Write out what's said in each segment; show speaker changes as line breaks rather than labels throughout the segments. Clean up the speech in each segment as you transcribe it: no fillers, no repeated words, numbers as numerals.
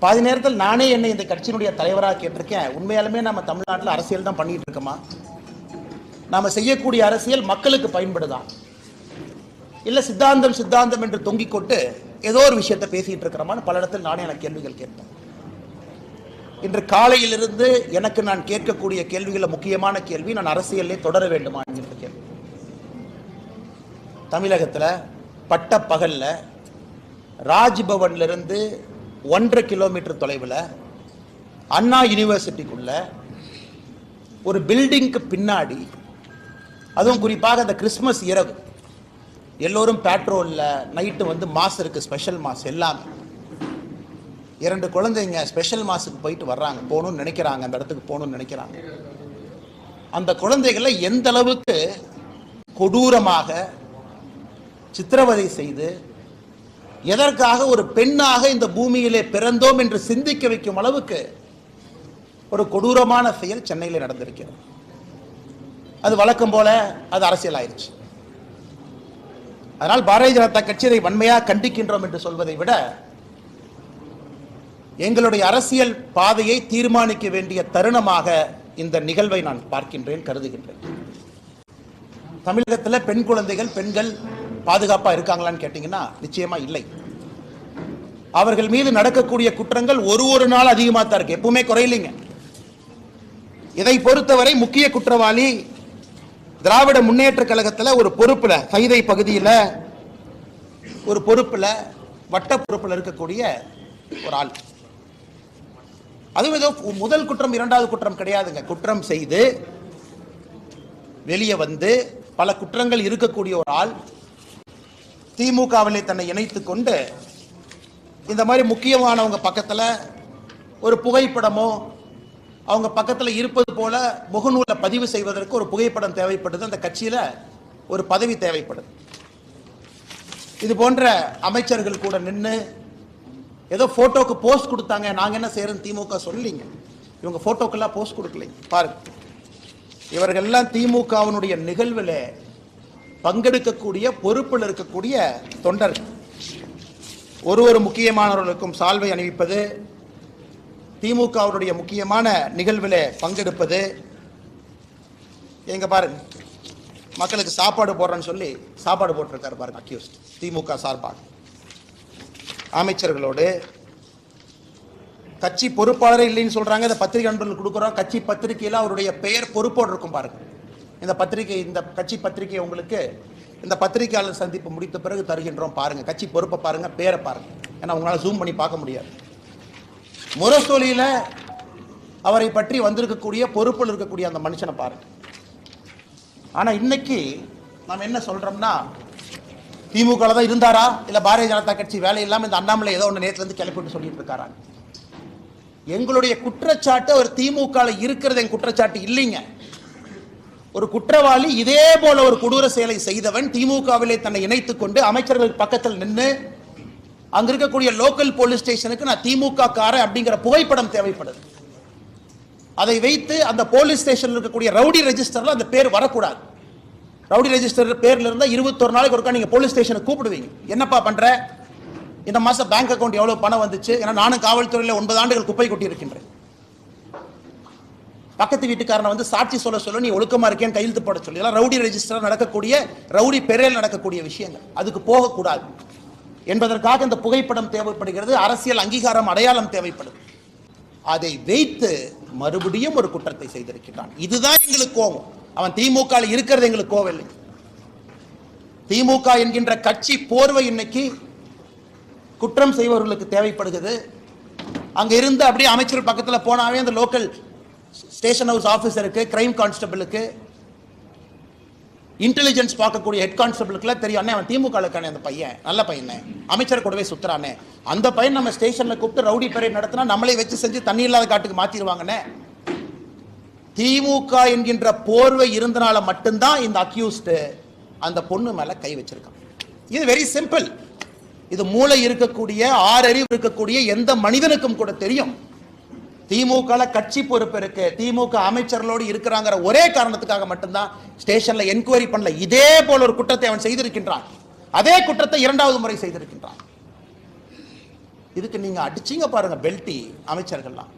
பாதி நேரத்தில் நானே என்னை இந்த கட்சியினுடைய தலைவராக கேட்டிருக்கேன். உண்மையாலுமே நம்ம தமிழ்நாட்டில் அரசியல் தான் பண்ணிட்டு இருக்கோமா? நாம செய்யக்கூடிய அரசியல் மக்களுக்கு பயன்படுதா, இல்ல சித்தாந்தம் சித்தாந்தம் என்று தொங்கிக் கொண்டு ஏதோ ஒரு விஷயத்தை பேசிட்டு இருக்கிறோமான்னு பல இடத்தில் நானே எனக்கு கேள்விகள் கேட்பேன். இன்று காலையிலிருந்து எனக்கு நான் கேட்கக்கூடிய கேள்விகளில் முக்கியமான கேள்வி, நான் அரசியலே தொடர வேண்டுமா என்கிற கேள்வி. தமிழகத்தில் பட்ட பகல்ல ராஜ்பவன்ல இருந்து 1.5 கிலோமீட்டர் தொலைவில் அண்ணா யூனிவர்சிட்டிக்குள்ள ஒரு பில்டிங்க்கு பின்னாடி, அதுவும் குறிப்பாக அந்த கிறிஸ்துமஸ் இரவு எல்லோரும் பேட்ரோல்ல நைட்டு வந்து மாஸ் இருக்கு, ஸ்பெஷல் மாஸ் எல்லாமே. 2 குழந்தைங்க ஸ்பெஷல் மாஸுக்கு போயிட்டு வர்றாங்க, போகணும்னு நினைக்கிறாங்க, அந்த இடத்துக்கு போகணும்னு நினைக்கிறாங்க. அந்த குழந்தைகளை எந்த அளவுக்கு கொடூரமாக சித்திரவதை செய்து, எதற்காக ஒரு பெண்ணாக இந்த பூமியிலே பிறந்தோம் என்று சிந்திக்க வைக்கும் அளவுக்கு ஒரு கொடூரமான செயல் சென்னையில் நடந்திருக்கிறது. அது வழக்கம் போல அது அரசியல் ஆயிடுச்சு. அதனால் பாரதிய ஜனதா கட்சி இதை வன்மையாக கண்டிக்கின்றோம் என்று சொல்வதை விட, எங்களுடைய அரசியல் பாதையை தீர்மானிக்க வேண்டிய தருணமாக இந்த நிகழ்வை நான் பார்க்கின்றேன், கருதுகின்றேன். தமிழகத்தில் பெண் குழந்தைகள், பெண்கள் பாதுகாப்பாக இருக்காங்களான்னு கேட்டீங்கன்னா நிச்சயமா இல்லை. அவர்கள் மீது நடக்கக்கூடிய குற்றங்கள் ஒரு நாள் அதிகமாக தான் இருக்கு, எப்பவுமே குறையில்லைங்க. இதை பொறுத்தவரை முக்கிய குற்றவாளி திராவிட முன்னேற்ற கழகத்தில் ஒரு பொறுப்புல, சைதை பகுதியில் ஒரு பொறுப்புல, வட்ட பொறுப்புல இருக்கக்கூடிய ஒரு ஆள். அதுவும் ஏதோ முதல் குற்றம் இரண்டாவது குற்றம் கிடையாதுங்க. குற்றம் செய்து வெளியே வந்து பல குற்றங்கள் இருக்கக்கூடிய ஒரு ஆள் திமுகவிலே தன்னை இணைத்துக் கொண்டு இந்த மாதிரி முக்கியமானவங்க பக்கத்தில் ஒரு புகைப்படமோ, அவங்க பக்கத்தில் இருப்பது போல முகநூலை பதிவு செய்வதற்கு ஒரு புகைப்படம் தேவைப்படுது. அந்த கட்சியில் ஒரு பதவி தேவைப்படுது. இது போன்ற அமைச்சர்கள் கூட நின்று ஏதோ போட்டோக்கு போஸ்ட் கொடுத்தாங்க, நாங்கள் என்ன செய்யறோம் திமுக சொல்லிங்க. இவங்க போட்டோக்கெல்லாம் போஸ்ட் கொடுக்கலைங்க. பாருங்க, இவர்கள்லாம் திமுகவினுடைய நிகழ்வில் பங்கெடுக்கக்கூடிய பொறுப்பில் இருக்கக்கூடிய தொண்டர்கள். ஒரு முக்கியமானவர்களுக்கும் சால்வை அணிவிப்பது, திமுகவுடைய முக்கியமான நிகழ்வில் பங்கெடுப்பது. எங்க பாருங்க, மக்களுக்கு சாப்பாடு போடுறேன்னு சொல்லி சாப்பாடு போட்டிருக்காரு பாருங்க அக்யூஸ்ட், திமுக சார்பாக. அமைச்சர்களோடு கட்சி பொறுப்பாளரே இல்லைன்னு சொல்றாங்க. இந்த பத்திரிகை நண்பர்கள் கொடுக்குறோம், கட்சி பத்திரிகையில் அவருடைய பெயர் பொறுப்போடு இருக்கும் பாருங்க. இந்த பத்திரிகை, இந்த கட்சி பத்திரிகை உங்களுக்கு இந்த பத்திரிகையாளர் சந்திப்பு முடித்த பிறகு தருகின்றோம். பாருங்க, கட்சி பொறுப்பை பாருங்க, பேரை பாருங்க. ஏன்னா உங்களால் ஜூம் பண்ணி பார்க்க முடியாது. முரசொலியில் அவரை பற்றி வந்திருக்கக்கூடிய பொறுப்பில் இருக்கக்கூடிய அந்த மனுஷனை பாருங்க. ஆனால் இன்னைக்கு நாம் என்ன சொல்றோம்னா, திமுக தான் இருந்தாரா, இல்லை பாரதிய ஜனதா கட்சி வேலை இல்லாமல் இந்த அண்ணாமலை ஏதோ ஒன்று நேற்றுலேருந்து கிளப்பிட்டு சொல்லிட்டு இருக்காரா? எங்களுடைய குற்றச்சாட்டு அவர் திமுக இருக்கிறது என் குற்றச்சாட்டு இல்லைங்க. ஒரு குற்றவாளி இதே போல ஒரு கொடூர செயலை செய்தவன் திமுகவிலே தன்னை இணைத்துக் கொண்டு அமைச்சர்கள் பக்கத்தில் நின்று அங்க இருக்கக்கூடிய லோக்கல் போலீஸ் ஸ்டேஷனுக்கு நான் திமுக காரன் அப்படிங்கிற புகைப்படம் தேவைப்படுது. அதை வைத்து அந்த போலீஸ் ஸ்டேஷனில் இருக்கக்கூடிய ரவுடி ரெஜிஸ்டர்ல அந்த பேர் வரக்கூடாது. ரவுடி ரெஜிஸ்டர் பேர்ல இருந்தா 21 நாளைக்கு ஒருக்கா நீங்க போலீஸ் ஸ்டேஷனுக்கு கூப்பிடுவீங்க. என்னப்பா பண்ற, இந்த மாசம் பேங்க் அக்கௌண்ட் எவ்வளவு பணம் வந்துச்சு, ஏன்னா நானும் காவல்துறையில் 9 ஆண்டுகள் குப்பை கொட்டி இருக்கின்றேன். பக்கத்து வீட்டுக்காரனை வந்து சாட்சி சொல்ல நீ ஒழுக்கமா இருக்கேன்னு கையெழுத்து போட சொல்லி, ரவுடி ரெஜிஸ்டர் நடக்கக்கூடிய, ரவுடி பெயரில் நடக்கக்கூடிய விஷயங்கள், அதுக்கு போகக்கூடாது என்பதற்காக இந்த புகைப்படம் தேவைப்படுகிறது. அரசியல் அங்கீகாரம், அடையாளம் தேவைப்படுது. அதை வைத்து மறுபடியும் ஒரு குற்றத்தை செய்திருக்கிறான். இதுதான் எங்களுக்கு கோபம். அவன் திமுக இருக்கிறது எங்களுக்கு கோவம் இல்லை. திமுக என்கின்ற கட்சி போர்வை இன்னைக்கு குற்றம் செய்பவர்களுக்கு தேவைப்படுகிறது. அங்க இருந்து அப்படியே அமைச்சர் பக்கத்தில் போனாவே அந்த லோக்கல் ஸ்டேஷன் ஹவுஸ் ஆஃபீஸருக்கு, கிரைம் கான்ஸ்டபிளுக்கு, இன்டெலிஜென்ஸ் பார்க்கக்கூடிய ஹெட் கான்ஸ்டபிளுக்குலாம் தெரியும், அண்ணே அவன் திமுக இருக்கானே, அந்த பையன் நல்ல பையனே, அமைச்சர் கூடவே சுத்துறானே, அந்த பையன் நம்ம ஸ்டேஷன்ல கூப்பிட்டு ரவுடி பேரை நடத்தினா நம்மளே வச்சு செஞ்சு தண்ணி இல்லாத காட்டுக்கு மாத்திடுவாங்கண்ணே. திமுக என்கின்ற போர்வை இருந்தனால மட்டும்தான் இந்த அக்யூஸ்ட் அந்த பொண்ணு மேல கை வச்சிருக்கான். இது வெரி சிம்பிள். இது மூளை இருக்கக்கூடிய, ஆறறிவு இருக்கக்கூடிய எந்த மனிதனுக்கும் கூட தெரியும். திமுக கட்சி பொறுப்பு இருக்கு, திமுக அமைச்சர்களோடு இருக்கிறாங்கிற ஒரே காரணத்துக்காக மட்டும்தான் ஸ்டேஷன்ல என்கொயரி பண்ணல. இதே போல ஒரு குற்றத்தை அவன் செய்திருக்கின்றான். அதே குற்றத்தை இரண்டாவது முறை செய்திருக்கின்றான். இதுக்கு நீங்க அடிச்சீங்க பாருங்க பெல்ட்டி அமைச்சர்கள்லாம்.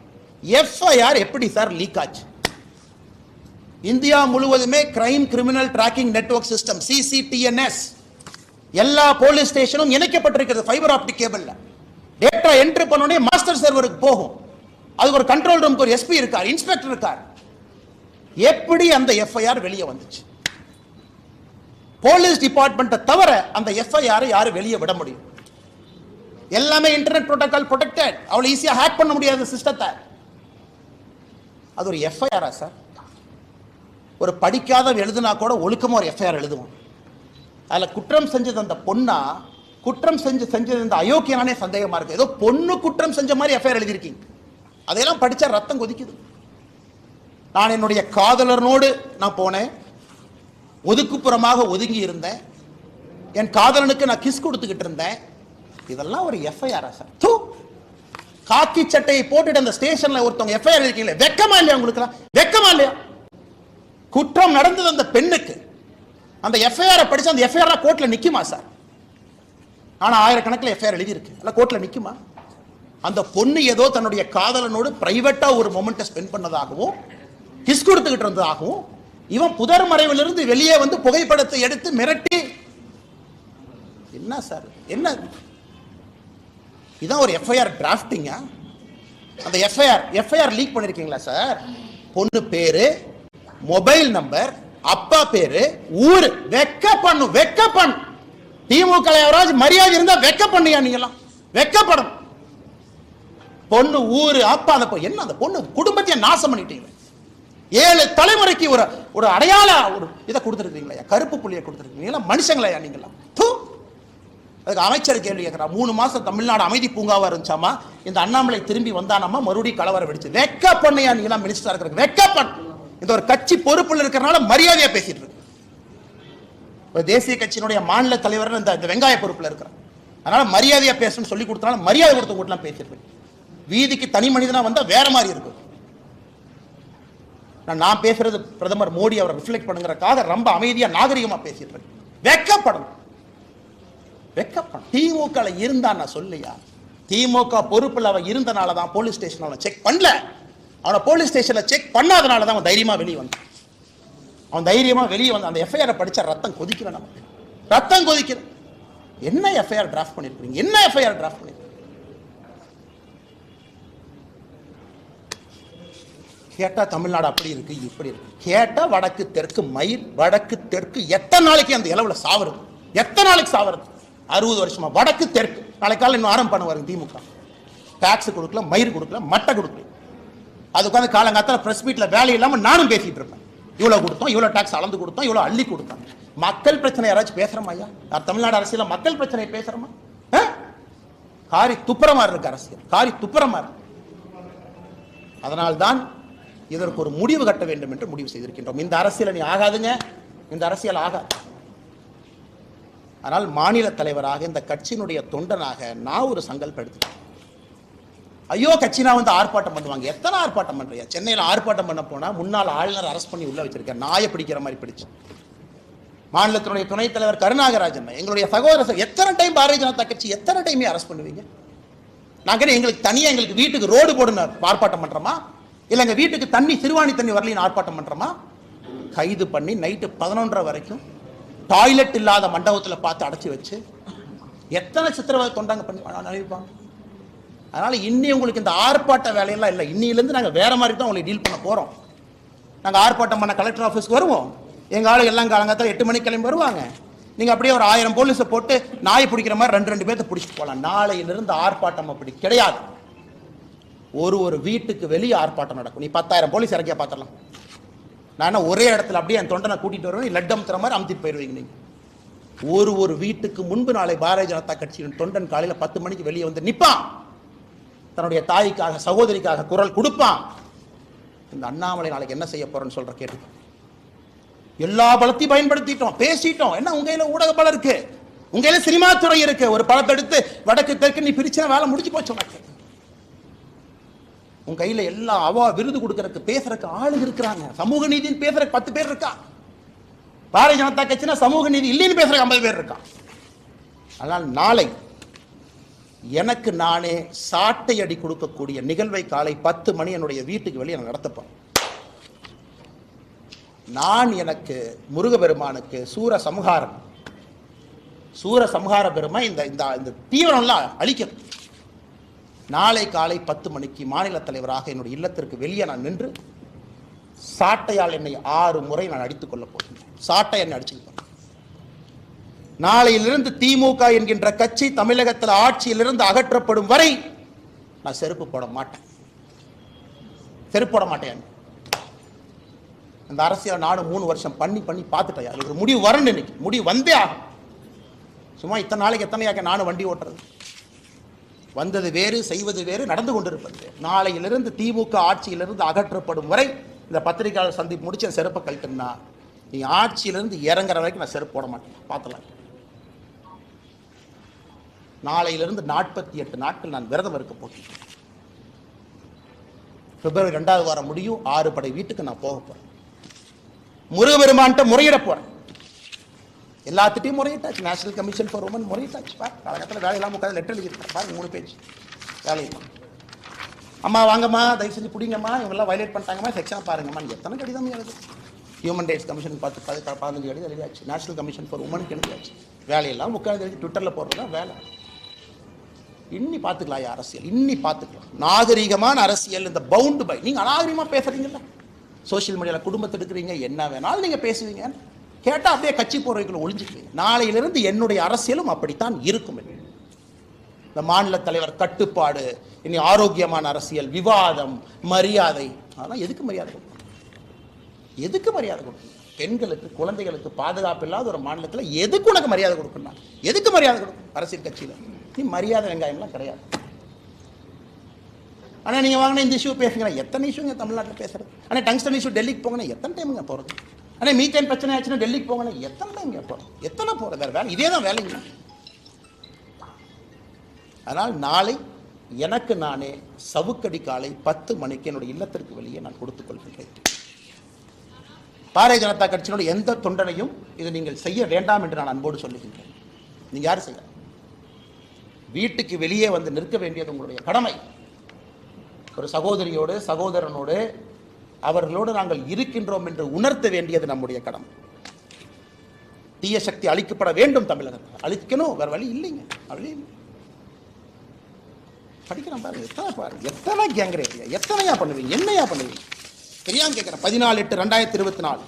எஃப்ஐஆர் எப்படி சார் லீக் ஆச்சு? இந்தியா முழுவதுமே crime criminal tracking network system CCTNS எல்லா போலீஸ் ஸ்டேஷனும் இணைக்கப்பட்டிருக்கிறது ஃபைபர் ஆப்டிக் கேபிள்ல. டேட்டா என்ட்ரி பண்ணோடனே மாஸ்டர் சர்வருக்கு போகும். அதுக்கு ஒரு கண்ட்ரோல் ரூமுக்கு ஒரு எஸ்பி இருக்கார், இன்ஸ்பெக்டர் இருக்கார். எப்படி அந்த எஃப்ஐஆர் வெளியே வந்துச்சு? போலீஸ் டிபார்ட்மெண்ட்டை தவிர அந்த எஃப்ஐஆர் யாரு வெளியே விட முடியும்? எல்லாமே இன்டர்நெட் புரோட்டோகால் ப்ரொடெக்டட். அவ்வளவு ஈஸியா ஹேக் பண்ண முடியாத சிஸ்டத்தை. அது ஒரு எஃப்ஐஆரா சார்? ஒரு படிக்காத எழுதுனா கூட ஒழுக்கமா ஒரு எஃப்ஐஆர் எழுதுவோம். அதுல குற்றம் செஞ்சது அந்த பொண்ணா, குற்றம் செஞ்சது அந்த அயோக்கியனானே சந்தேகமா இருக்கு. ஏதோ பொண்ணு குற்றம் செஞ்ச மாதிரி எஃப்ஐஆர் எழுதியிருக்கீங்க. அதையெல்லாம் படிச்சா ரத்தம் கொதிக்குது. நான் என்னுடைய காதலனோடு நான் போனேன், ஒதுக்குப்புறமாக ஒதுங்கி இருந்தேன், என் காதலனுக்கு நான் கிஸ் கொடுத்துக்கிட்டு இருந்தேன். இதெல்லாம் ஒரு எஃப்ஐஆரா சார்? காக்கி சட்டையை போட்டுட்டு அந்த ஸ்டேஷன்ல ஒருத்தவங்க எஃப்ஐஆர் இருக்கீங்களே, வெக்கமா இல்லையா உங்களுக்கு? வெக்கமா இல்லையா? குற்றம் நடந்தது அந்த பெண்ணுக்கு. அந்த எஃப்ஐஆர் படிச்சு அந்த எஃப்ஐஆர் கோர்ட்ல நிக்குமா சார்? ஆனா ஆயிரக்கணக்கில் எஃப்ஐஆர் எழுதி இருக்கு, அல்ல கோர்ட்ல நிக்குமா? அந்த பொண்ணு ஏதோ தன்னுடைய காதலனோடு பிரைவேட்டா ஒரு மொமெண்ட்டை ஸ்பெண்ட் பண்ணதாகவும் கிஸ் கொடுத்துக்கிட்டு இருந்ததாகவும் இவன் புதர் மறைவிலிருந்து வெளியே வந்து புகைப்படத்தை எடுத்து மிரட்டி, என்ன சார் என்ன இதான் ஒரு எஃப்ஐஆர் டிராஃப்டிங்கா? அந்த எஃப்ஐஆர் லீக் பண்ணிருக்கீங்களா சார்? பொண்ணு பேரு, மொபைல் நம்பர், அப்பா பேரு, ஊரு. வெக்க பண்ணு. திமுக யாராவது மரியாதை இருந்தா வெக்க பண்ணியா? நீங்களாம் வெக்கப்படும். பொண்ணு, ஊரு, அப்பா, என்ன அந்த பொண்ணு குடும்பத்தையே நாசம் பண்ணிட்டீங்க. 7 தலைமுறைக்கு ஒரு அடையாள ஒரு இதை கொடுத்துருக்கீங்களா? கருப்பு புள்ளியை கொடுத்துருக்கீங்களா? மனுஷங்களா நீங்களா? அதுக்கு அமைச்சர் கேள்வி கேட்கிறார். 3 மாசம் தமிழ்நாடு அமைதி பூங்காவா இருந்துச்சாமா, இந்த அண்ணாமலை திரும்பி வந்தானாமா, மறுபடியும் கலவரம் வெடிச்சு. வெக்க பண்ணையா நீங்களா மினிஸ்டரா இருக்கிறது? வெக்க பண்ண. இந்த ஒரு கட்சி பொறுப்புல இருக்கிறனால மரியாதையா பேசிட்டு இருக்கு. தேசிய கட்சியினுடைய மாநில தலைவர் இந்த வெங்காய பொறுப்புல இருக்கிறார், அதனால மரியாதையா பேசணும்னு சொல்லி கொடுத்தனால மரியாதை கொடுத்த கூட்டலாம் பேசிட்டு இருக்கு. வீதிக்கு தனி மனிதனா வந்தா வேற மாதிரி இருக்கும். நான் பேசுறது பிரதமர் மோடி அவரை ரிஃப்ளெக்ட் பண்ணுங்கறதுக்காக ரொம்ப அமைதியா நாகரிகமா பேசிட்டு இருக்கு. வெக்கப்படும். திமுக இருந்தா நான் சொல்லியா? திமுக பொறுப்புல அவன் இருந்தனால தான் போலீஸ் ஸ்டேஷன் அவனை செக் பண்ணல. அவனை போலீஸ் ஸ்டேஷன்ல செக் பண்ணாதனால தான் அவன் தைரியமா வெளியே வந்தான். அவன் தைரியமா வெளியே வந்து அந்த எஃப்ஐஆர் படிச்சா ரத்தம் கொதிக்கிற நமக்கு. ரத்தம் கொதிக்கிற. என்ன எஃப்ஐஆர் டிராஃப்ட் பண்ணிருக்கீங்க? என்ன எஃப்ஐஆர் டிராஃப்ட் பண்ணிருக்கீங்க? கேட்டா தமிழ்நாடு அப்படி இருக்கு இப்படி இருக்கு. கேட்டா வடக்கு தெற்கு மயிர், வடக்கு தெற்கு எத்தனை நாளைக்கு அந்த இளவுல சாவறது? எத்தனை நாளைக்கு சாவறது? 60 வருஷமா வடக்கு தெற்கு. நாளைக்கு காலையில் இன்னும் ஆரம்பம் பண்ணுவாரு திமுக. டாக்ஸ் கொடுக்கல, மயிர் கொடுக்கல, மட்டை கொடுக்கல. அது உட்காந்து காலங்காத்தால பிரஸ் மீட்ல வேலை இல்லாம நானும் பேசிட்டு இருப்பேன். இவ்வளவு கொடுத்தோம், இவ்வளவு டாக்ஸ் அளந்து கொடுத்தோம், இவ்வளவு அள்ளி கொடுத்தோம். மக்கள் பிரச்சனை யாராச்சும் பேசுறோமா ஐயா? தமிழ்நாடு அரசியல மக்கள் பிரச்சனை பேசுறோமா? காரி துப்புரமா இருக்கு அரசியல், காரி துப்புரமா இருக்கு. அதனால்தான் இதற்கு ஒரு முடிவு கட்ட வேண்டும் என்று முடிவு செய்திருக்கின்றோம். இந்த அரசியல் நீ ஆகாதுங்க, இந்த அரசியல் ஆகாது. ஆனால் மாநில தலைவராக இந்த கட்சியினுடைய தொண்டனாக நான் ஒரு சங்கல்பம் எடுத்துட்டேன். ஐயோ கட்சினா வந்து ஆர்ப்பாட்டம் பண்ணுவாங்க. எத்தனை ஆர்ப்பாட்டம் பண்றியா? சென்னையில் ஆர்ப்பாட்டம் பண்ண போனா முன்னாள் ஆளுநர் அரெஸ்ட் பண்ணி உள்ள வச்சிருக்கேன், நாயை பிடிக்கிற மாதிரி பிடிச்சு. மாநிலத்தினுடைய துணைத் தலைவர் கருணாகராஜன், எங்களுடைய சகோதரர், எத்தனை டைம் பாரதிய ஜனதா கட்சி எத்தனை டைமே அரெஸ்ட் பண்ணுவீங்க? நாங்க எங்களுக்கு தனியா எங்களுக்கு வீட்டுக்கு ரோடு போடுன்னு ஆர்ப்பாட்டம் பண்றோமா? இல்ல எங்க வீட்டுக்கு தண்ணி சிறுவாணி தண்ணி வரலின்னு ஆர்ப்பாட்டம் பண்றோமா? கைது பண்ணி நைட்டு 11:30 வரைக்கும் டாய்லெட் இல்லாத மண்டபத்தில் பார்த்து அடைச்சி வச்சு எத்தனை சித்திரவதை தொண்டாங்க பண்ணி அனுப்பிப்பாங்க. அதனால இன்னி உங்களுக்கு இந்த ஆர்ப்பாட்ட வேலையெல்லாம் இல்லை. இன்னிலிருந்து நாங்கள் வேற மாதிரி தான் உங்களை டீல் பண்ண போறோம். நாங்கள் ஆர்ப்பாட்டம் பண்ண கலெக்டர் ஆஃபீஸ்க்கு வருவோம். எங்க ஆளு எல்லாம் காலங்காத்தால 8 மணிக்கு கிளம்பி வருவாங்க. நீங்க அப்படியே ஒரு 1000 போலீஸை போட்டு நாய் பிடிக்கிற மாதிரி 2 பேர்த்த பிடிச்சிட்டு போகலாம். நாளையிலிருந்து ஆர்ப்பாட்டம் அப்படி கிடையாது. ஒரு வீட்டுக்கு வெளியே ஆர்ப்பாட்டம் நடக்கும். நீ 10,000 போலீஸ் இறக்கியா பார்த்துடலாம். நான் ஒரே இடத்துல அப்படியே என் தொண்டனை கூட்டிட்டு வருவேன், லட்டம் தர மாதிரி அமுத்திட்டு போயிருவீங்க. நீங்க ஒரு வீட்டுக்கு முன்பு நாளை பாரதிய ஜனதா கட்சியின் தொண்டன் காலையில் 10 மணிக்கு வெளியே வந்து நிற்பான். தன்னுடைய தாய்க்காக சகோதரிக்காக குரல் கொடுப்பான். இந்த அண்ணாமலை நாளைக்கு என்ன செய்ய போறேன்னு சொல்ற கேட்டு எல்லா பலத்தையும் பயன்படுத்திட்டோம், பேசிட்டோம். என்ன உங்க கையில ஊடக பலம் இருக்கு, உங்க கையில சினிமா துறை இருக்கு. ஒரு படத்தை எடுத்து வடக்கு தெற்கு நீ பிரிச்சா வேலை முடிச்சு போச்சு உனக்கு. உங்க கையில எல்லாம் அவா விருது கொடுக்கறதுக்கு பேசுறதுக்கு ஆளு இருக்கிறாங்க. சமூக நீதினு பேசுறதுக்கு 10 பேர் இருக்கா. பாரதிய ஜனதா கட்சினா சமூக நீதி இல்லைன்னு பேசுறதுக்கு 50 பேர் இருக்கா. ஆனால் நாளை எனக்கு நானே சாட்டை அடி கொடுக்கக்கூடிய நிகழ்வை காலை 10 மணி என்னுடைய வீட்டுக்கு வெளியே நான் நடத்தப்போம். நான் எனக்கு முருகபெருமானுக்கு சூர சம்ஹார பெருமை இந்த தீவிரம்லாம் அழிக்கிறது. நாளை காலை 10 மணிக்கு மாநில தலைவராக என்னுடைய இல்லத்திற்கு வெளியே நான் நின்று சாட்டையால் என்னை 6 முறை நான் அடித்துக் கொள்ள போகிறேன். சாட்டை என்னை அடிச்சுட்டு போறேன். நாளையிலிருந்து திமுக என்கின்ற கட்சி தமிழகத்தில் ஆட்சியிலிருந்து அகற்றப்படும் வரை நான் செருப்பு போட மாட்டேன். இந்த அரசியல் நாடு 3 வருஷம் பண்ணி பார்த்துட்டேன். அது ஒரு முடிவு வரணும். இன்னைக்கு முடிவு வந்தே ஆகும். சும்மா இத்தனை நாளைக்கு எத்தனையாக நானும் வண்டி ஓட்டுறது, வந்தது வேறு செய்வது வேறு, நடந்து கொண்டிருப்பது. நாளையிலிருந்து திமுக ஆட்சியிலிருந்து அகற்றப்படும் வரை இந்த பத்திரிகையாளர் சந்திப்பு முடிச்சு என் செருப்பை கழட்டுனா நீ ஆட்சியிலிருந்து இறங்குற வரைக்கும் நான் செருப்பு போட மாட்டேன். பார்த்துலாம். நாளையிலிருந்து 48 நாட்கள் நான் விரதம் இருக்க போகிறேன். பிப்ரவரி 2வது வாரம் முடியும். 6 படை வீட்டுக்கு நான் போக போறேன். முருகபெருமான்கிட்ட முறையிட போறேன். எல்லாத்திட்டையும் முறையிட்டாச்சு. நேஷனல் கமிஷன் ஃபார் உமன் முறையிட்டாச்சு. காலகட்டத்தில் வேலையெல்லாம் உட்காந்து லெட்டர் எழுதியிருக்கேன். பாருங்க 3 பேஜ் வேலையெல்லாம். அம்மா வாங்கம்மா, தயவு செஞ்சு பிடிங்கம்மா, இவங்கெல்லாம் வயலேட் பண்ணிட்டாங்கம்மா, செக்ஷன் பாருங்கம்மா. எத்தனை கடிதம் எழுது. ஹியூமன் ரைட்ஸ் கமிஷன் 15 கடிதம் எழுதியாச்சு. நேஷனல் கமிஷன் ஃபார் உமனுக்கு எழுதியாச்சு. வேலையெல்லாம் உட்காந்து எழுதி ட்விட்டரில் போடுறதா வேலை. இன்னி பார்த்துக்கலாம் அரசியல், இன்னி பார்த்துக்கலாம். நாகரிகமான அரசியல். இந்த பவுண்டு பை நீங்கள் அநாகரிகமாக பேசுறீங்கல்ல, சோசியல் மீடியாவில் குடும்பத்தை எடுக்கிறீங்க, என்ன வேணாலும் நீங்கள் பேசுவீங்க. கேட்டால் அப்படியே கட்சி போறவைக்குள்ள ஒளிஞ்சுக்குவீங்க. நாளையிலிருந்து என்னுடைய அரசியலும் அப்படித்தான் இருக்கும். இந்த மாநில தலைவர் கட்டுப்பாடு, இனி ஆரோக்கியமான அரசியல், விவாதம், மரியாதை. அதெல்லாம் எதுக்கு மரியாதை கொடுக்கணும்? எதுக்கு மரியாதை கொடுக்கணும்? பெண்களுக்கு, குழந்தைகளுக்கு பாதுகாப்பு இல்லாத ஒரு மாநிலத்தில் எதுக்கு உனக்கு மரியாதை கொடுக்கணும்? எதுக்கு மரியாதை கொடுக்கணும்? அரசியல் கட்சியில் நீ மரியாதை வெங்காயம்லாம் கிடையாது. ஆனால் நீங்கள் வாங்கின இந்த இஷ்யூ பேசுங்களா? எத்தனை இஷ்யூங்க தமிழ்நாட்டில் பேசுறது? ஆனால் டங்ஸ்டன் இஷ்யூ டெல்லிக்கு போங்கன்னா எத்தனை டைமுங்க போகிறது? ஆனால் மீத்தேன் பிரச்சனை ஆச்சுன்னா டெல்லிக்கு போங்கன்னா எத்தனை டைம் போகிறோம்? எத்தனை போகிறது? வேறு வேலை இதே தான் வேலைங்க. அதனால் நாளை எனக்கு நானே சவுக்கடி காலை 10 மணிக்கு என்னுடைய இல்லத்திற்கு வெளியே நான் கொடுத்துக் கொள்கின்றேன். பாரதிய ஜனதா கட்சியினுடைய எந்த தொண்டனையும் இதை நீங்கள் செய்ய வேண்டாம் என்று நான் அன்போடு சொல்லுகின்றேன். நீங்கள் யாரும் செய்ய, வீட்டுக்கு வெளியே வந்து நிற்க வேண்டியது உங்களுடைய கடமை. ஒரு சகோதரியோடு, சகோதரனோடு, அவர்களோடு நாங்கள் இருக்கின்றோம் என்று உணர்த்த வேண்டியது நம்முடைய கடமை. தீய சக்தி அழிக்கப்பட வேண்டும். தமிழகத்தில் அழிக்கணும், வேற வழி இல்லைங்க. வழி இல்லை. படிக்கிறோம் பாருங்க, எத்தனை கேங்ரேட், எத்தனையா பண்ணுவீங்க, என்னையா பண்ணுவீங்க? தெரியாம கேட்கிறேன். 14/8/2024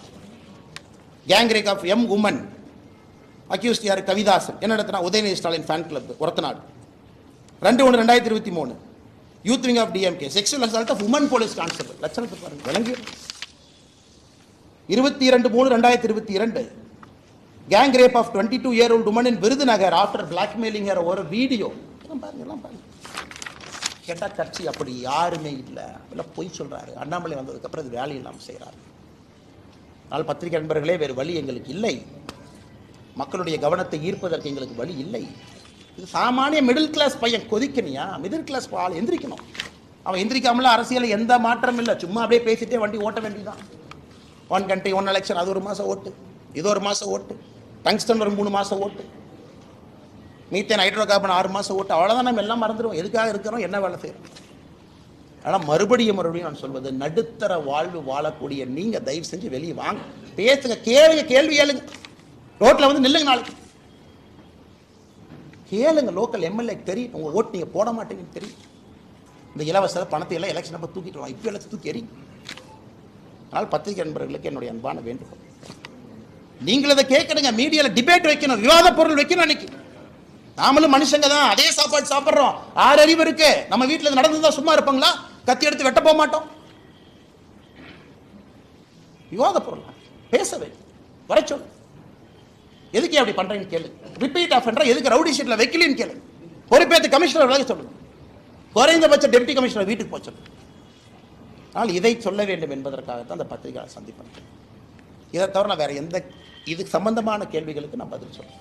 கேங்ரேக் ஆஃப் எம் உமன் அக்யூஸ்ட் யார்? கவிதாசன். என்ன நடத்தினா? Udhayanidhi Stalin fan club Orathanadu. 2/1/2023 youth wing of DMK sexual assault of woman police constable. லட்சணத்தை பாருங்க, விளங்கி. 22/3/2022 gang rape of 22-year-old woman in Virudhunagar after blackmailing ஒரு வீடியோ. எல்லாம் பாருங்க. கேட்டால் கட்சி அப்படி யாருமே இல்லை, எல்லாம் பொய் சொல்றாரு. அண்ணாமலை வந்ததுக்கப்புறம் இது வேலை இல்லாமல் செய்கிறாரு. அதனால் பத்திரிகை நண்பர்களே, வேறு வழி எங்களுக்கு இல்லை. மக்களுடைய கவனத்தை ஈர்ப்பதற்கு எங்களுக்கு வழி இல்லை. இது சாமானிய மிடில் கிளாஸ் பையன் கொதிக்கணியா? மிடில் கிளாஸ் ஆள் எந்திரிக்கணும். அவன் எந்திரிக்காமல அரசியல் எந்த மாற்றம் இல்லை. சும்மா அப்படியே பேசிட்டே வண்டி ஓட்ட வேண்டியதான். 1 country 1 election, அது 1 மாதம் ஓட்டு, இது 1 மாதம் ஓட்டு, டங்ஸ்டன் ஒரு 3 மாதம் ஓட்டு, மீத்தேன் ஹைட்ரோ கார்பன் 6 மாதம் ஓட்டு. அவ்வளோதான். நம்ம எல்லாம் மறந்துடுவோம். எதுக்காக இருக்கிறோம், என்ன வேலை செய்கிறோம். ஆனால் மறுபடியும் நான் சொல்வது, நடுத்தர வாழ்வு வாழக்கூடிய நீங்கள் தயவு செஞ்சு வெளியே வாங்க, பேசுங்க, கேள்வி கேளுங்க. ரோட்டில் வந்து நில்லுங்க, நாளைக்கு கேளுங்க. லோக்கல் எம்எல்ஏ தெரியும் உங்கள் ஓட்டு நீங்கள் போட மாட்டீங்கன்னு தெரியும். இந்த இலவச பணத்தை எல்லாம் எலெக்ஷன் அப்போ தூக்கிட்டு வாங்க, இப்போ எல்லாத்தையும் தூக்கி எறிங்க. அதனால் பத்திரிகை நண்பர்களுக்கு என்னுடைய அன்பான வேண்டுகோள், நீங்கள் அதை கேட்கணுங்க. மீடியாவில் டிபேட் வைக்கணும், விவாத பொருள் வைக்கணும். அன்னைக்கு நாமளும் மனுஷங்க தான், அதே சாப்பாடு சாப்பிட்றோம். 6 அறிவு இருக்கு. நம்ம வீட்டில் நடந்துதான் சும்மா இருப்பாங்களா? கத்தி எடுத்து வெட்ட போக மாட்டோம். விவாத பொருள் பேசவே வர சொல்லு. எதுக்கு அப்படி பண்றீங்கன்னு கேளு. ரிப்பீட் ஆஃபெண்டர் எதுக்கு ரவுடி ஷீட்ல வைக்கலன்னு கேளு. பொறுப்பேற்று கமிஷனர் விலக சொல்லுங்க. குறைந்தபட்ச டெப்டி கமிஷனர் வீட்டுக்கு போக சொல்லுங்க. ஆனால் இதை சொல்ல வேண்டும் என்பதற்காகத்தான் அந்த பத்திரிகையாளர் சந்திப்பேன். இதை தவிர நான் வேற எந்த இதுக்கு சம்பந்தமான கேள்விகளுக்கு நான் பதில் சொல்றேன்.